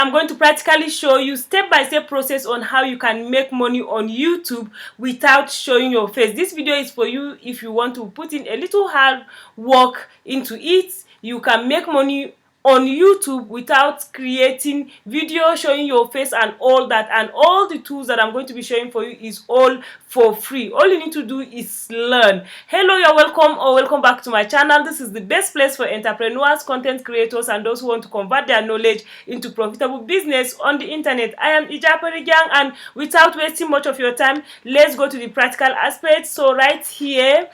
I'm going to practically show you step-by-step process on how you can make money on YouTube without showing your face. This video is for you if you want to put in a little hard work into it. You can make money on YouTube without creating video showing your face and all that, and all the tools that I'm going to be showing for you is all for free. All you need to do is learn. Hello, you're welcome or welcome back to my channel. This is the best place for entrepreneurs, content creators, and those who want to convert their knowledge into profitable business on the internet. I am IJAPARI Gang, and without wasting much of your time, let's go to the practical aspects. So right here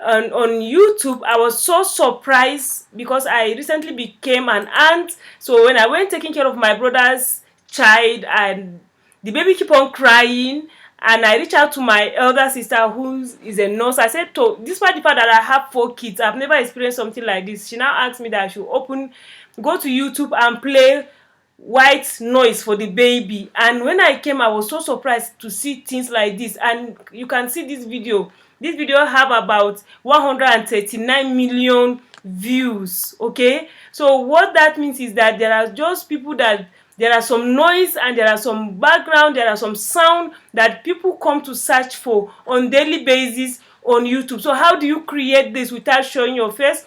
on YouTube, I was so surprised because I recently became an aunt. So when I went taking care of my brother's child and the baby keep on crying, and I reached out to my elder sister who is a nurse. I said, to despite the fact that I have 4 kids, I've never experienced something like this. She now asked me that I should go to YouTube and play white noise for the baby. And when I came, I was so surprised to see things like this. And you can see this video. This video have about 139 million views. Okay, so what that means is that there are just people that there are some noise and there are some background, there are some sound that people come to search for on daily basis on YouTube. So how do you create this without showing your face?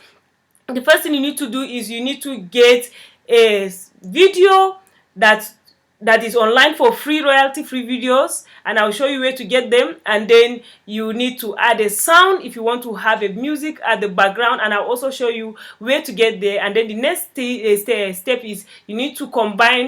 The first thing you need to do is you need to get a video that is online for free, royalty free videos, and I'll show you where to get them. And then you need to add a sound if you want to have a music at the background, and I'll also show you where to get there. And then the next step is you need to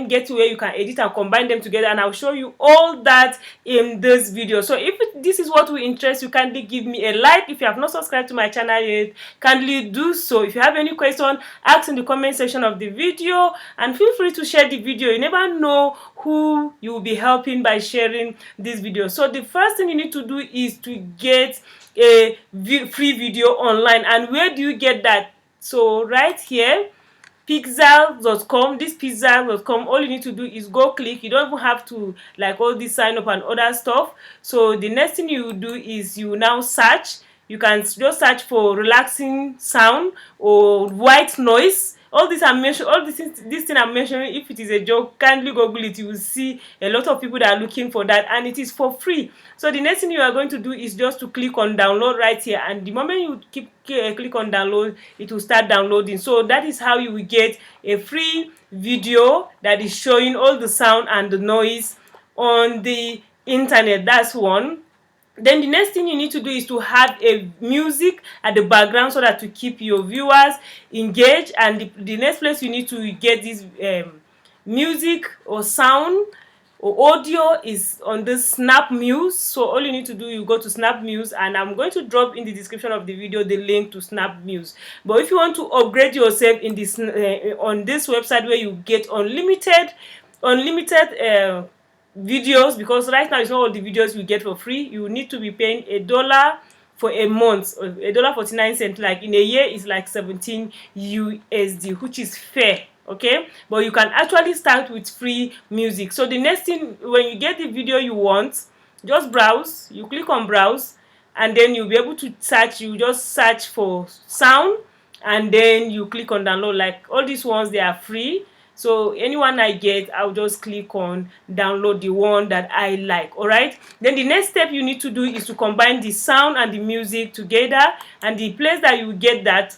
get to where you can edit and combine them together, and I'll show you all that in this video. So if this is what will interest you, kindly give me a like. If you have not subscribed to my channel yet, kindly do so. If you have any question, ask in the comment section of the video, and feel free to share the video. You never know who you will be helping by sharing this video. So the first thing you need to do is to get a free video online. And where do you get that? So right here, pixel.com, this pixel.com, all you need to do is go click. You don't even have to like all this sign up and other stuff. So the next thing you do is you now search. You can just search for relaxing sound or white noise. All this I'm mentioning, all this thing I'm mentioning, if it is a joke, kindly Google it. You will see a lot of people that are looking for that, and it is for free. So the next thing you are going to do is just to click on download right here, and the moment you click on download, it will start downloading. So that is how you will get a free video that is showing all the sound and the noise on the internet. That's one. Then the next thing you need to do is to have a music at the background so that to keep your viewers engaged. And the next place you need to get this music or sound or audio is on this Snap Muse. So all you need to do, you go to Snap Muse, and I'm going to drop in the description of the video the link to Snap Muse. But if you want to upgrade yourself in this on this website where you get unlimited videos, because right now it's not all the videos you get for free. You need to be paying $1 for a month, or $1.49. Like in a year is like 17 USD, which is fair. Okay, but you can actually start with free music. So the next thing, when you get the video you want, just browse. You click on browse, and then you'll be able to search. You just search for sound, and then you click on download. Like all these ones, they are free. So anyone I get, I'll just click on download the one that I like. All right, then the next step you need to do is to combine the sound and the music together, and the place that you get that,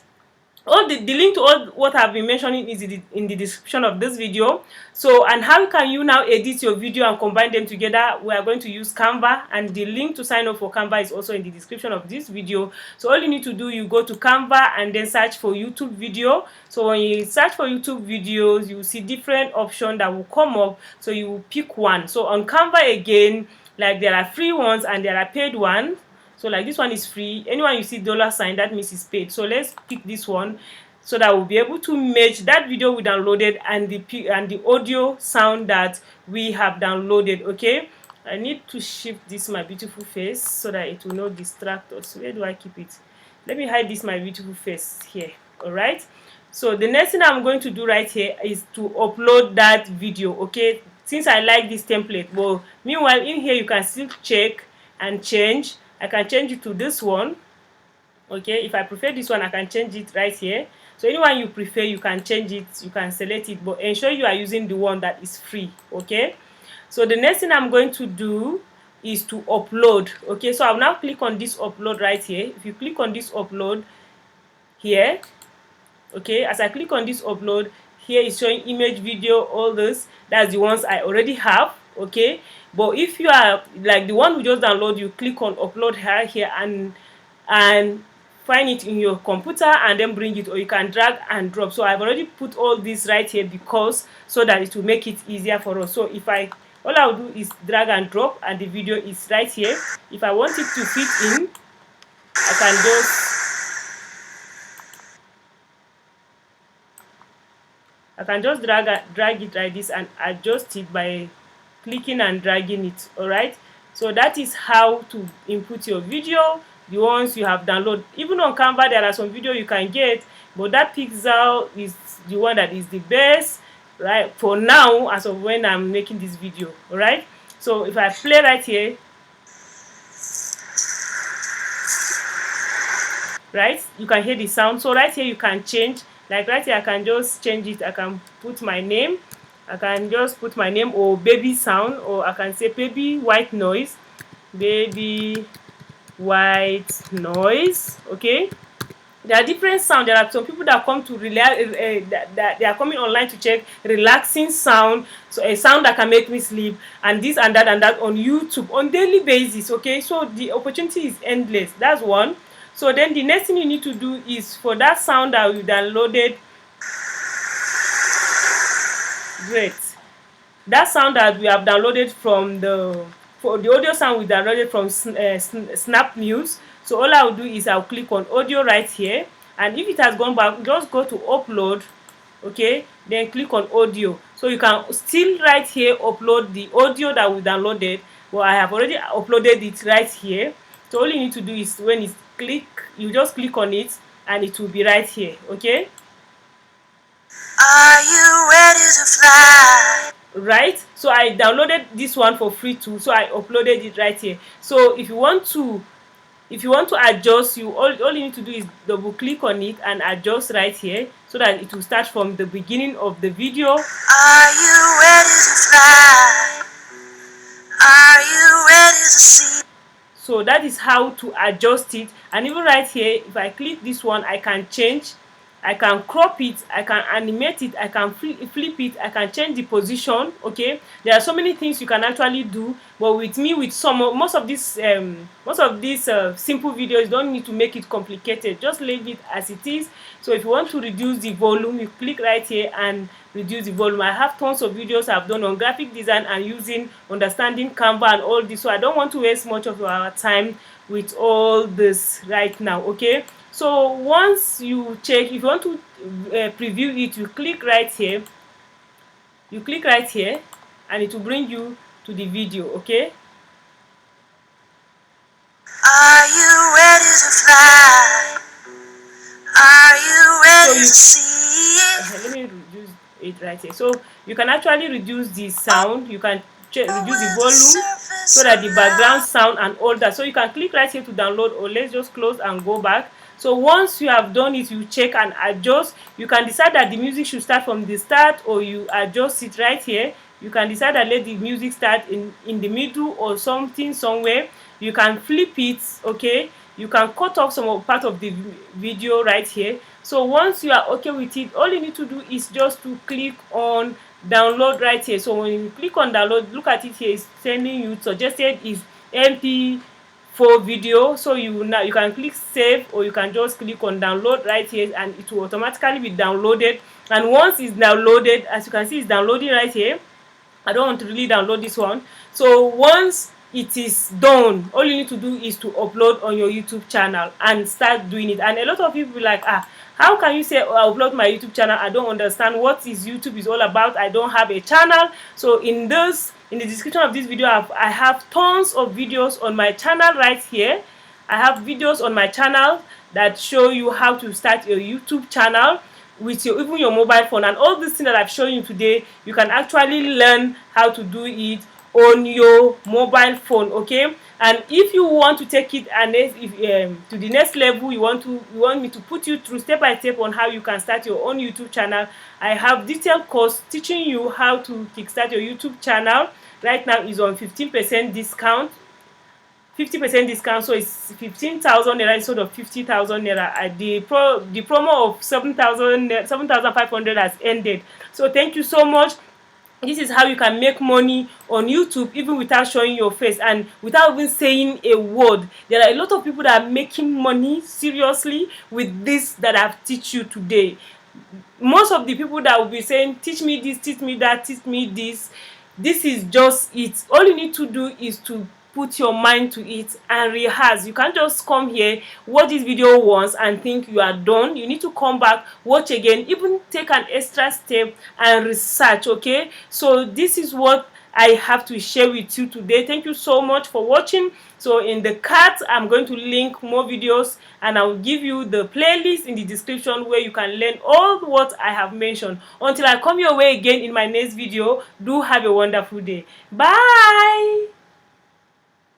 all the link to all what I've been mentioning is in the description of this video. So, and how can you now edit your video and combine them together? We are going to use Canva, and the link to sign up for Canva is also in the description of this video. So all you need to do, you go to Canva and then search for YouTube video. So when you search for YouTube videos, you will see different options that will come up, so you will pick one. So on Canva again, like there are free ones and there are paid ones. So like this one is free. Anyone you see $sign, that means it's paid. So let's pick this one so that we'll be able to match that video we downloaded and the audio sound that we have downloaded. Okay, I need to shift this my beautiful face so that it will not distract us. Where do I keep it? Let me hide this my beautiful face here. All right, so the next thing I'm going to do right here is to upload that video. Okay, since I like this template, well, meanwhile in here you can still check and change. I can change it to this one. Okay, if I prefer this one, I can change it right here. So anyone you prefer, you can change it, you can select it, but ensure you are using the one that is free. Okay, so the next thing I'm going to do is to upload. Okay, so I'll now click on this upload right here. If you click on this upload here, okay, as I click on this upload here, is showing image, video, all this. That's the ones I already have. Okay, but if you are like the one we just download, you click on upload here and find it in your computer and then bring it, or you can drag and drop. So I've already put all this right here because so that it will make it easier for us. So if all I'll do is drag and drop, and the video is right here. If I want it to fit in, I can just drag it like this and adjust it by clicking and dragging it. All right, so that is how to input your video, the ones you have downloaded. Even on Canva there are some video you can get, but that pixel is the one that is the best right for now as of when I'm making this video. All right, so if I play right here, right, you can hear the sound. So right here you can change, like right here I can just change it. I can put my name, I can just put my name, or baby sound, or I can say baby white noise, baby white noise. Okay, there are different sounds. There are some people that come to that they are coming online to check relaxing sound, so a sound that can make me sleep, and this and that on YouTube on daily basis. Okay, so the opportunity is endless. That's one. So then the next thing you need to do is for that sound that you downloaded, great, that sound that we have downloaded from the audio sound we downloaded from Snap News. So all I'll do is I'll click on audio right here, and if it has gone back, just go to upload. Okay, then click on audio. So you can still right here upload the audio that we downloaded, but I have already uploaded it right here. So all you need to do is when it's click, you just click on it and it will be right here. Okay, are you ready to fly? Right, so I downloaded this one for free too, so I uploaded it right here. So if you want to adjust, all you need to do is double click on it and adjust right here, so that it will start from the beginning of the video. Are you ready to fly? Are you ready to see? So that is how to adjust it. And even right here, if I click this one, I can change, I can crop it, I can animate it, I can flip it, I can change the position. Okay, there are so many things you can actually do, but with me, with most of these simple videos, you don't need to make it complicated, just leave it as it is. So if you want to reduce the volume, you click right here and reduce the volume. I have tons of videos I've done on graphic design and understanding Canva and all this, so I don't want to waste much of our time with all this right now. Okay, so once you check, if you want to preview it, you click right here, and it will bring you to the video. Okay, are you ready to fly? Are you ready to see? Let me reduce it right here. So you can actually reduce the sound, you can reduce the volume, so that the background sound and all that. So you can click right here to download, or let's just close and go back. So once you have done it, you check and adjust. You can decide that the music should start from the start, or you adjust it right here. You can decide that let the music start in the middle or something somewhere. You can flip it. Okay, you can cut off some part of the video right here. So once you are okay with it, all you need to do is just to click on download right here. So when you click on download, look at it here, it's sending you suggested is MP4 video. So you can click save, or you can just click on download right here, and it will automatically be downloaded. And once it's downloaded, as you can see, it's downloading right here. I don't want to really download this one. So once it is done, all you need to do is to upload on your YouTube channel and start doing it. And a lot of people be like, how can you say, oh, I upload my YouTube channel? I don't understand what is YouTube is all about. I don't have a channel. So in the description of this video, I have tons of videos on my channel right here. I have videos on my channel that show you how to start your YouTube channel with even your mobile phone, and all these things that I've shown you today, you can actually learn how to do it on your mobile phone. Okay, And if you want to take it and to the next level, you want me to put you through step by step on how you can start your own YouTube channel, I have detailed course teaching you how to kickstart your YouTube channel. Right now is on 15% discount, 50% discount, so it's 15,000 naira instead of 50,000 naira. The promo of 7,500 has ended. So thank you so much. This is how you can make money on YouTube even without showing your face and without even saying a word. There are a lot of people that are making money seriously with this that I've teach you today. Most of the people that will be saying teach me this, teach me that, teach me this is just it. All you need to do is to put your mind to it and rehearse. You can't just come here, watch this video once and think you are done. You need to come back, watch again, even take an extra step and research. Okay, so this is what I have to share with you today. Thank you so much for watching. So in the card I'm going to link more videos and I will give you the playlist in the description where you can learn all what I have mentioned. Until I come your way again in my next video, do have a wonderful day. Bye.